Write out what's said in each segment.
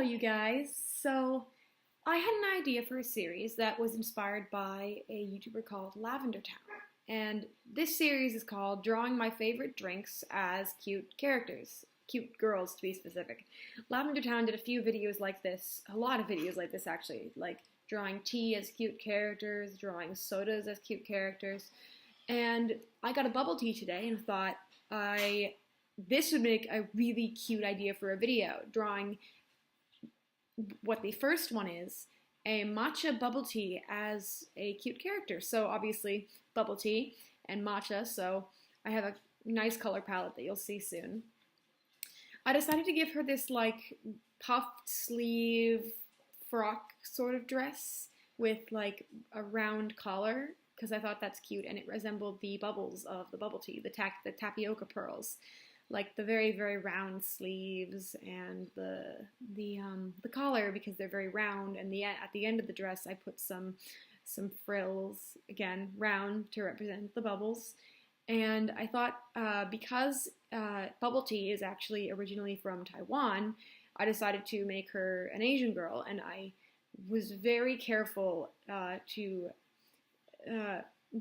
you guys. So, I had an idea for a series that was inspired by a YouTuber called Lavender Town. And this series is called Drawing My Favorite Drinks as Cute Characters. Cute girls, to be specific. Lavender Town did a few videos like this, a lot of videos like this actually, like drawing tea as cute characters, drawing sodas as cute characters. And I got a bubble tea today and thought this would make a really cute idea for a video, drawing what the first one is, a matcha bubble tea as a cute character. So obviously bubble tea and matcha, so I have a nice color palette that you'll see soon. I decided to give her this like puffed sleeve frock sort of dress with like a round collar because I thought that's cute and it resembled the bubbles of the bubble tea, the tapioca pearls. Like the very, very round sleeves and the collar because they're very round, and at the end of the dress I put some frills, again round, to represent the bubbles. And I thought because bubble tea is actually originally from Taiwan, I decided to make her an Asian girl, and I was very careful to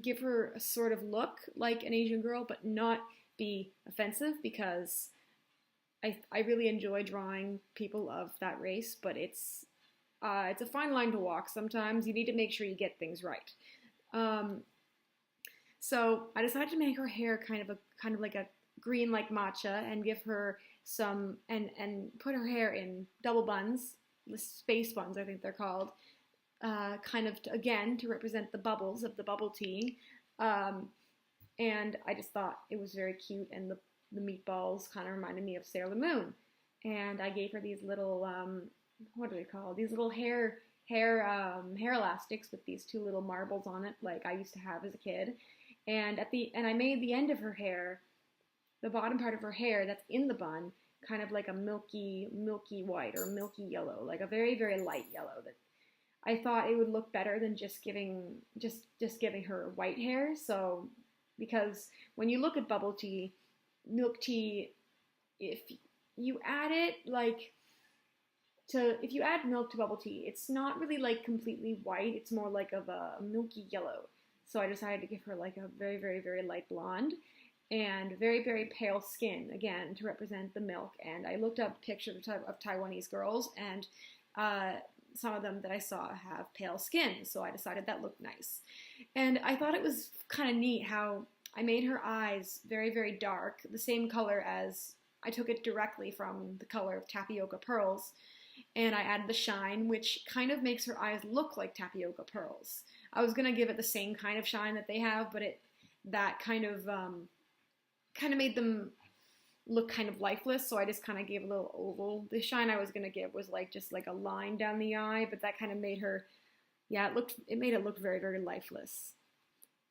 give her a sort of look like an Asian girl, but not be offensive, because I really enjoy drawing people of that race, but it's a fine line to walk. Sometimes you need to make sure you get things right. So I decided to make her hair kind of like a green like matcha, and give her some and put her hair in double buns, the space buns I think they're called, kind of again to represent the bubbles of the bubble tea. And I just thought it was very cute, and the meatballs kind of reminded me of Sailor Moon. And I gave her these little, what are they called? These little hair elastics with these two little marbles on it, like I used to have as a kid. And I made the end of her hair, the bottom part of her hair that's in the bun, kind of like a milky white or milky yellow, like a very, very light yellow. That I thought it would look better than just giving her white hair. So, because when you look at bubble tea, milk tea, if you add it if you add milk to bubble tea, it's not really like completely white, it's more like of a milky yellow. So I decided to give her like a very, very, very light blonde and very, very pale skin, again, to represent the milk. And I looked up pictures of Taiwanese girls, and some of them that I saw have pale skin, so I decided that looked nice. And I thought it was kind of neat how I made her eyes very, very dark, the same color as I took it directly from the color of tapioca pearls, and I added the shine, which kind of makes her eyes look like tapioca pearls. I was gonna give it the same kind of shine that they have, but that kind of made them look kind of lifeless, so I just kind of gave a little oval. The shine I was gonna give was like just like a line down the eye, but that kind of made her, yeah, it made it look very, very lifeless.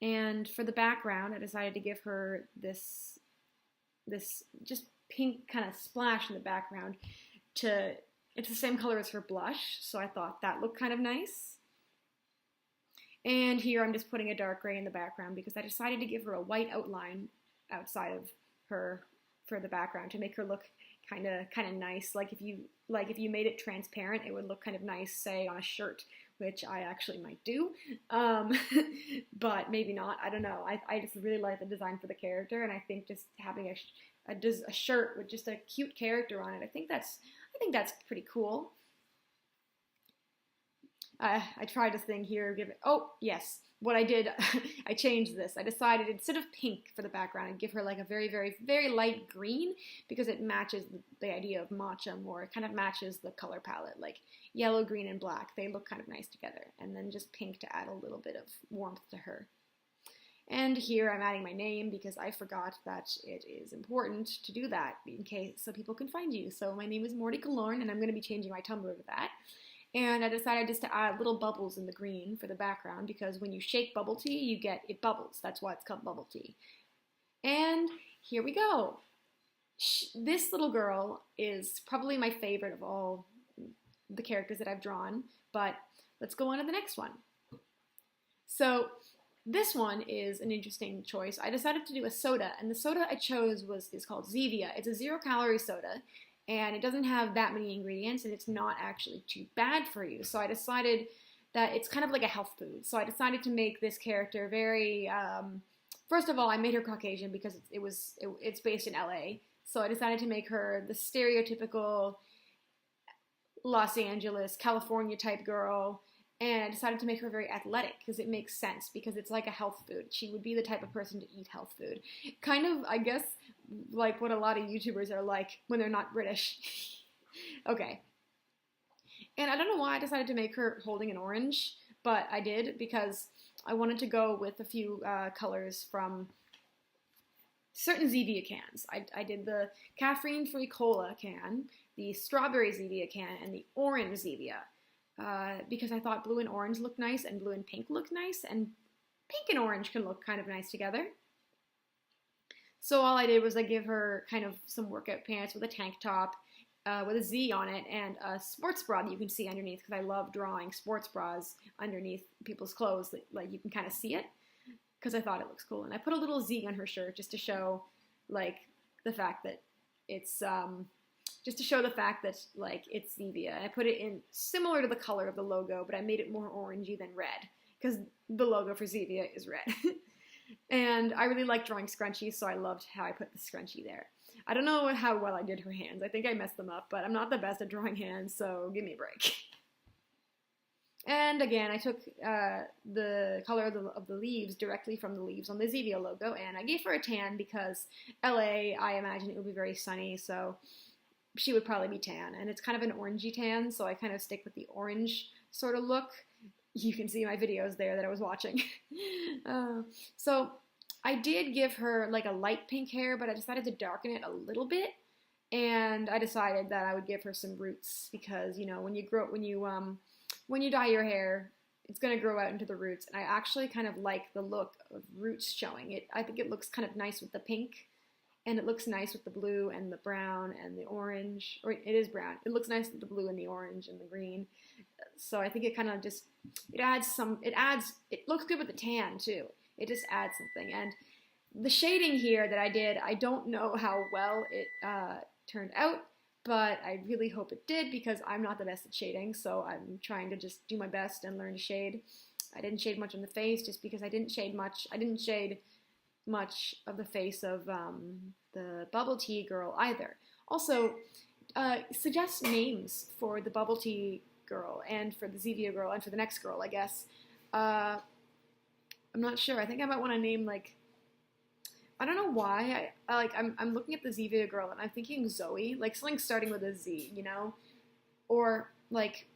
And for the background, I decided to give her this just pink kind of splash in the background. It's the same color as her blush, so I thought that looked kind of nice. And here I'm just putting a dark gray in the background because I decided to give her a white outline outside of her for the background to make her look kind of nice. Like if you made it transparent, it would look kind of nice, say on a shirt, which I actually might do, but maybe not. I don't know. I just really like the design for the character, and I think just having a shirt with just a cute character on it, I think that's pretty cool. I tried a thing here, oh yes, what I did, I changed this. I decided instead of pink for the background, I'd give her like a very, very, very light green, because it matches the idea of matcha more. It kind of matches the color palette, like yellow, green, and black. They look kind of nice together. And then just pink to add a little bit of warmth to her. And here I'm adding my name because I forgot that it is important to do that so people can find you. So my name is Morty Kalorn, and I'm going to be changing my Tumblr to that. And I decided just to add little bubbles in the green for the background, because when you shake bubble tea, it bubbles. That's why it's called bubble tea. And here we go. This little girl is probably my favorite of all the characters that I've drawn, but let's go on to the next one. So this one is an interesting choice. I decided to do a soda, and the soda I chose is called Sevia. It's a 0-calorie soda, and it doesn't have that many ingredients, and it's not actually too bad for you. So I decided that it's kind of like a health food. So I decided to make this character very. First of all, I made her Caucasian because it's based in LA. So I decided to make her the stereotypical Los Angeles, California type girl, and I decided to make her very athletic because it makes sense because it's like a health food. She would be the type of person to eat health food. Kind of, I guess, like what a lot of YouTubers are like when they're not British. Okay. And I don't know why I decided to make her holding an orange, but I did because I wanted to go with a few colors from certain Zevia cans. I did the caffeine-free cola can, the strawberry Zevia can, and the orange Zevia. Because I thought blue and orange looked nice and blue and pink looked nice, and pink and orange can look kind of nice together. So all I did was I give her kind of some workout pants with a tank top with a Z on it and a sports bra that you can see underneath because I love drawing sports bras underneath people's clothes that like you can kind of see it because I thought it looks cool. And I put a little Z on her shirt just to show like the fact that it's like it's Sevia. And I put it in similar to the color of the logo, but I made it more orangey than red because the logo for Sevia is red. And I really like drawing scrunchies, so I loved how I put the scrunchie there. I don't know how well I did her hands. I think I messed them up, but I'm not the best at drawing hands, so give me a break. And again, I took the color of the leaves directly from the leaves on the Zevia logo, and I gave her a tan because LA, I imagine it would be very sunny, so she would probably be tan. And it's kind of an orangey tan, so I kind of stick with the orange sort of look. You can see my videos there that I was watching. So I did give her like a light pink hair, but I decided to darken it a little bit. And I decided that I would give her some roots because, you know, when you dye your hair, it's going to grow out into the roots. And I actually kind of like the look of roots showing it. I think it looks kind of nice with the pink, and it looks nice with the blue and the brown and the orange. Or it is brown. It looks nice with the blue and the orange and the green. So I think it kind of just, it looks good with the tan too. It just adds something. And the shading here that I did, I don't know how well it turned out, but I really hope it did because I'm not the best at shading, so I'm trying to just do my best and learn to shade. I didn't shade much on the face just because I didn't shade much. I didn't shade much of the face of the bubble tea girl either. Also, suggest names for the bubble tea girl and for the Zevia girl and for the next girl, I guess. I'm not sure. I think I might want to name like, I don't know why. I'm looking at the Zevia girl and I'm thinking Zoe, like something starting with a Z, you know, or like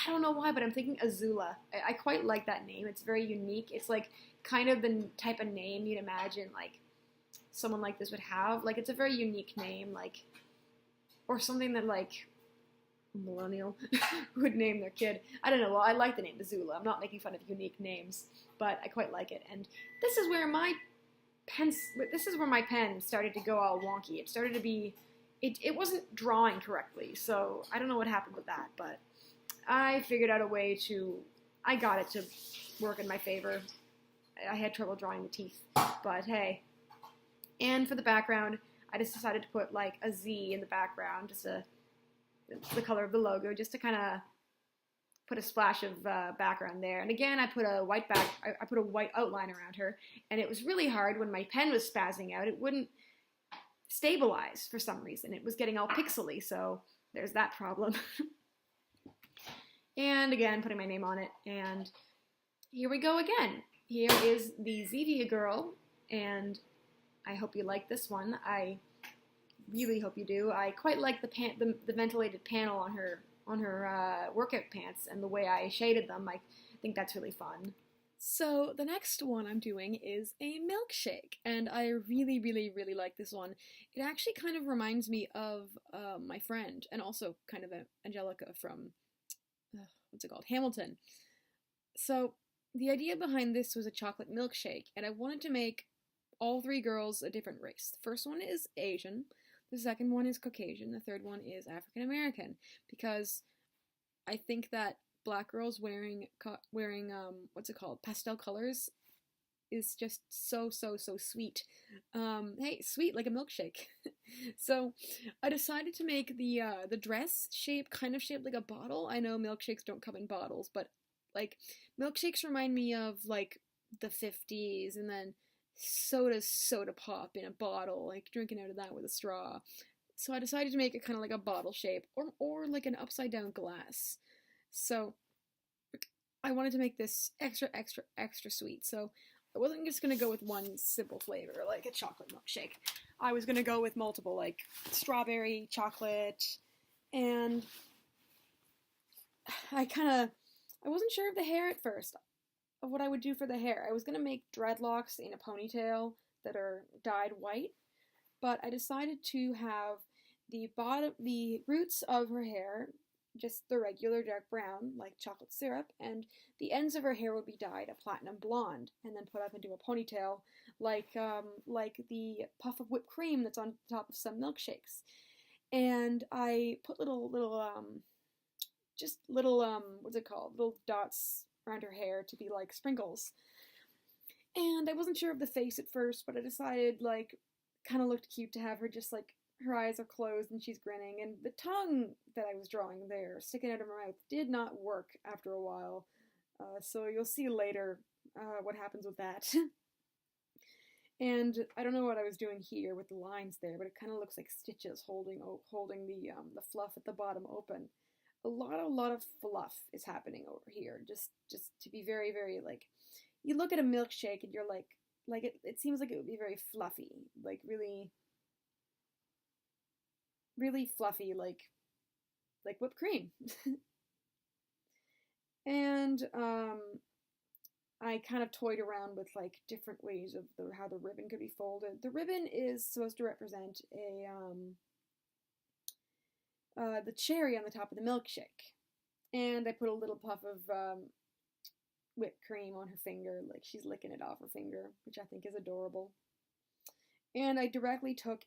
I don't know why, but I'm thinking Azula. I quite like that name. It's very unique. It's like kind of the type of name you'd imagine like someone like this would have. Like it's a very unique name, like or something that like a millennial would name their kid. I don't know. Well, I like the name Azula. I'm not making fun of unique names, but I quite like it. And this is where my pen started to go all wonky. It started to be, it wasn't drawing correctly, so I don't know what happened with that, but I figured out a way I got it to work in my favor. I had trouble drawing the teeth, but hey. And for the background, I just decided to put like a Z in the background, just the color of the logo, just to kind of put a splash of background there. And again, I put a white outline around her, and it was really hard when my pen was spazzing out. It wouldn't stabilize for some reason. It was getting all pixely, so there's that problem. And again, putting my name on it, and here we go again. Here is the Zevia girl, and I hope you like this one. I really hope you do. I quite like the ventilated panel on her workout pants and the way I shaded them. I think that's really fun. So the next one I'm doing is a milkshake, and I really, really, really like this one. It actually kind of reminds me of my friend, and also kind of Angelica from, what's it called, Hamilton. So the idea behind this was a chocolate milkshake, and I wanted to make all three girls a different race. The first one is Asian, the second one is Caucasian, the third one is African American, because I think that black girls wearing what's it called, pastel colors is just so, so, so sweet. Hey, sweet like a milkshake. So I decided to make the dress shape kind of shaped like a bottle. I know milkshakes don't come in bottles, but like milkshakes remind me of like the 50s, and then soda pop in a bottle, like drinking out of that with a straw. So I decided to make it kind of like a bottle shape, or like an upside down glass. So I wanted to make this extra, extra, extra sweet. So I wasn't just gonna go with one simple flavor like a chocolate milkshake. I was gonna go with multiple, like strawberry, chocolate, and I wasn't sure of the hair at first, of what I would do for the hair. I was gonna make dreadlocks in a ponytail that are dyed white, but I decided to have the roots of her hair just the regular dark brown, like chocolate syrup, and the ends of her hair would be dyed a platinum blonde, and then put up into a ponytail, like the puff of whipped cream that's on top of some milkshakes. And I put little what's it called, little dots around her hair to be like sprinkles. And I wasn't sure of the face at first, but I decided like kind of looked cute to have her just like her eyes are closed and she's grinning, and the tongue that I was drawing there, sticking out of her mouth, did not work after a while. So you'll see later what happens with that. And I don't know what I was doing here with the lines there, but it kind of looks like stitches holding the fluff at the bottom open. A lot of fluff is happening over here. Just to be very, very like, you look at a milkshake and you're like it seems like it would be very fluffy, like really really fluffy, like whipped cream. And I kind of toyed around with like different ways of how the ribbon could be folded. The ribbon is supposed to represent the cherry on the top of the milkshake, and I put a little puff of whipped cream on her finger, like she's licking it off her finger, which I think is adorable. And I directly took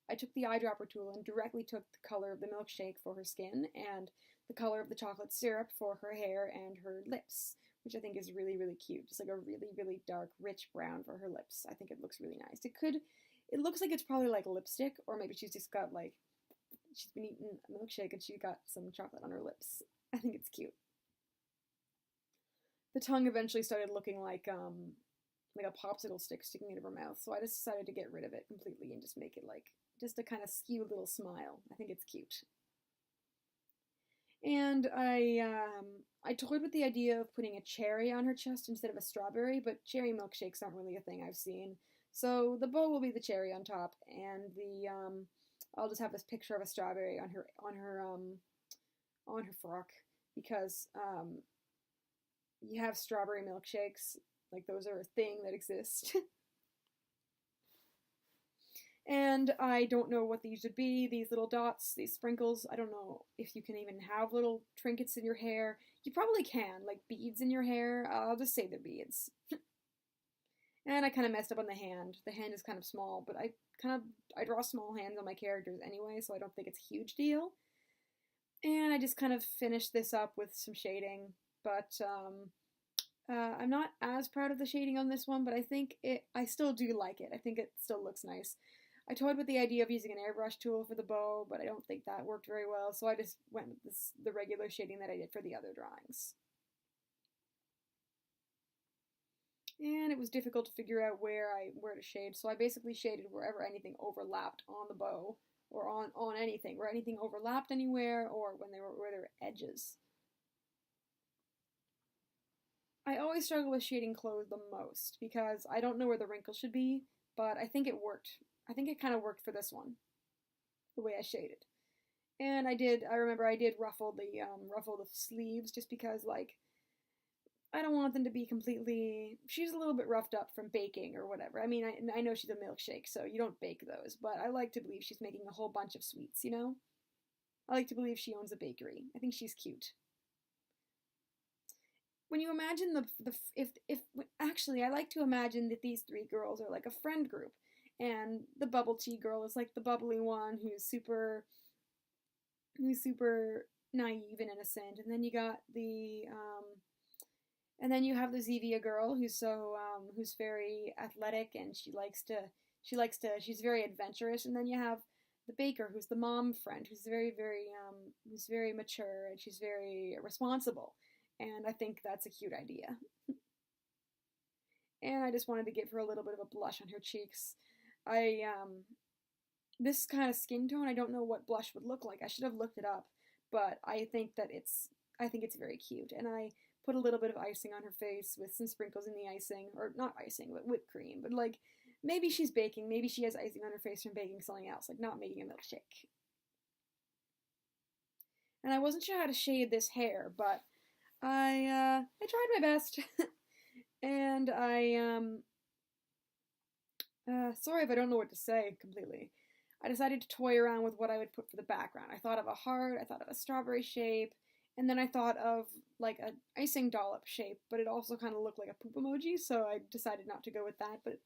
I took the eyedropper tool and directly took the color of the milkshake for her skin and the color of the chocolate syrup for her hair and her lips, which I think is really, really cute. Just like a really, really dark, rich brown for her lips. I think it looks really nice. It looks like it's probably like lipstick, or maybe she's just got like, she's been eating a milkshake and she got some chocolate on her lips. I think it's cute. The tongue eventually started looking like a popsicle stick sticking out of her mouth, so I just decided to get rid of it completely and just make it like just a kind of skew little smile. I think it's cute. And I toyed with the idea of putting a cherry on her chest instead of a strawberry, but cherry milkshakes aren't really a thing I've seen. So the bow will be the cherry on top, and I'll just have this picture of a strawberry on her frock, because you have strawberry milkshakes, like those are a thing that exist. And I don't know what these would be, these little dots, these sprinkles. I don't know if you can even have little trinkets in your hair. You probably can, like beads in your hair. I'll just say they're beads. And I kind of messed up on the hand. The hand is kind of small, but I draw small hands on my characters anyway, so I don't think it's a huge deal. And I just kind of finished this up with some shading, but I'm not as proud of the shading on this one, but I still do like it. I think it still looks nice. I toyed with the idea of using an airbrush tool for the bow, but I don't think that worked very well, so I just went with the regular shading that I did for the other drawings. And it was difficult to figure out where to shade, so I basically shaded wherever anything overlapped on the bow, or on anything, where anything overlapped anywhere, or where there were edges. I always struggle with shading clothes the most, because I don't know where the wrinkles should be, but I think it worked. I think it kind of worked for this one, the way I shaded. And I remember I did ruffle the sleeves, just because, like, I don't want them to be completely, she's a little bit roughed up from baking or whatever. I mean, I know she's a milkshake, so you don't bake those, but I like to believe she's making a whole bunch of sweets, you know? I like to believe she owns a bakery. I think she's cute. When you imagine actually, I like to imagine that these three girls are like a friend group, and the bubble tea girl is like the bubbly one who's super naive and innocent, and then you got And then you have the Zevia girl who's very athletic and she's very adventurous. And then you have the baker who's the mom friend who's who's very mature and she's very responsible. And I think that's a cute idea. And I just wanted to give her a little bit of a blush on her cheeks. I This kind of skin tone, I don't know what blush would look like. I should have looked it up, but I think it's very cute. And I put a little bit of icing on her face with some sprinkles in the icing, or not icing, but whipped cream. But like maybe she's baking, maybe she has icing on her face from baking something else, like not making a milkshake. And I wasn't sure how to shade this hair, but I tried my best. And sorry if I don't know what to say completely. I decided to toy around with what I would put for the background. I thought of a heart, I thought of a strawberry shape, and then I thought of like an icing dollop shape, but it also kind of looked like a poop emoji, so I decided not to go with that. But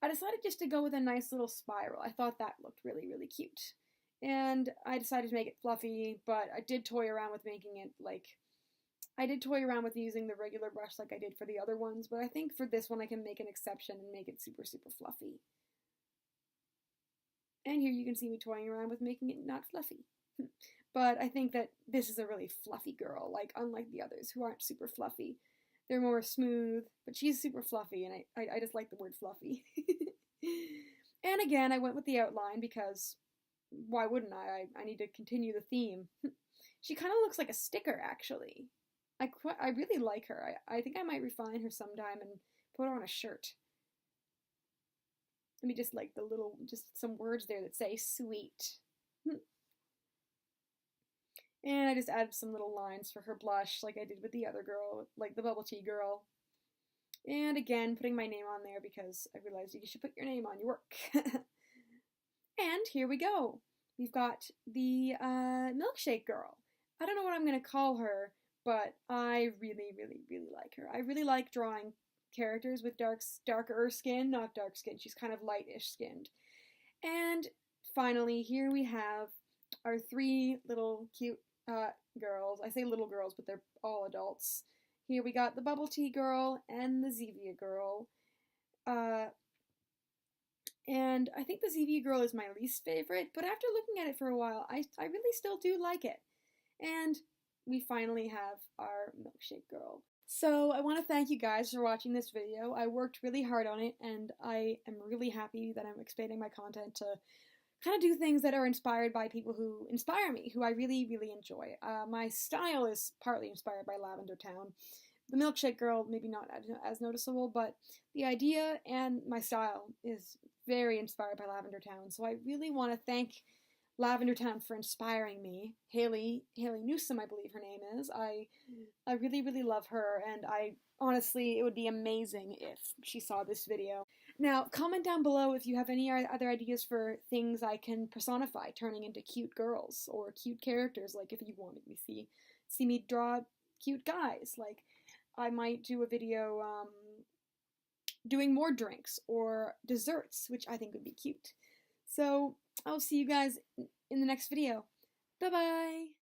I decided just to go with a nice little spiral. I thought that looked really, really cute. And I decided to make it fluffy, but I did toy around with making it like I did toy around with using the regular brush like I did for the other ones, but I think for this one I can make an exception and make it super, super fluffy. And here you can see me toying around with making it not fluffy. But I think that this is a really fluffy girl, like unlike the others who aren't super fluffy. They're more smooth, but she's super fluffy, and I just like the word fluffy. And again, I went with the outline because why wouldn't I? I need to continue the theme. She kind of looks like a sticker, actually. I really like her. I think I might refine her sometime and put her on a shirt. Let me just like just some words there that say sweet. And I just added some little lines for her blush like I did with the other girl, like the bubble tea girl. And again, putting my name on there because I realized you should put your name on your work. And here we go. We've got the milkshake girl. I don't know what I'm going to call her, but I really, really, really like her. I really like drawing characters with darker skin, not dark skin. She's kind of lightish skinned. And finally, here we have our three little cute girls. I say little girls, but they're all adults. Here we got the bubble tea girl and the Zevia girl. And I think the Sevia girl is my least favorite, but after looking at it for a while, I really still do like it. And we finally have our milkshake girl. So I want to thank you guys for watching this video. I worked really hard on it, and I am really happy that I'm expanding my content to kind of do things that are inspired by people who inspire me, who I really, really enjoy. My style is partly inspired by Lavender Town. The milkshake girl, maybe not as noticeable, but the idea and my style is very inspired by Lavender Town. So I really want to thank Lavender Town for inspiring me. Haley Newsom, I believe her name is. I really, really love her, and honestly, it would be amazing if she saw this video. Now, comment down below if you have any other ideas for things I can personify, turning into cute girls or cute characters. Like if you wanted me to see me draw cute guys, like I might do a video doing more drinks or desserts, which I think would be cute. So I'll see you guys in the next video. Bye-bye!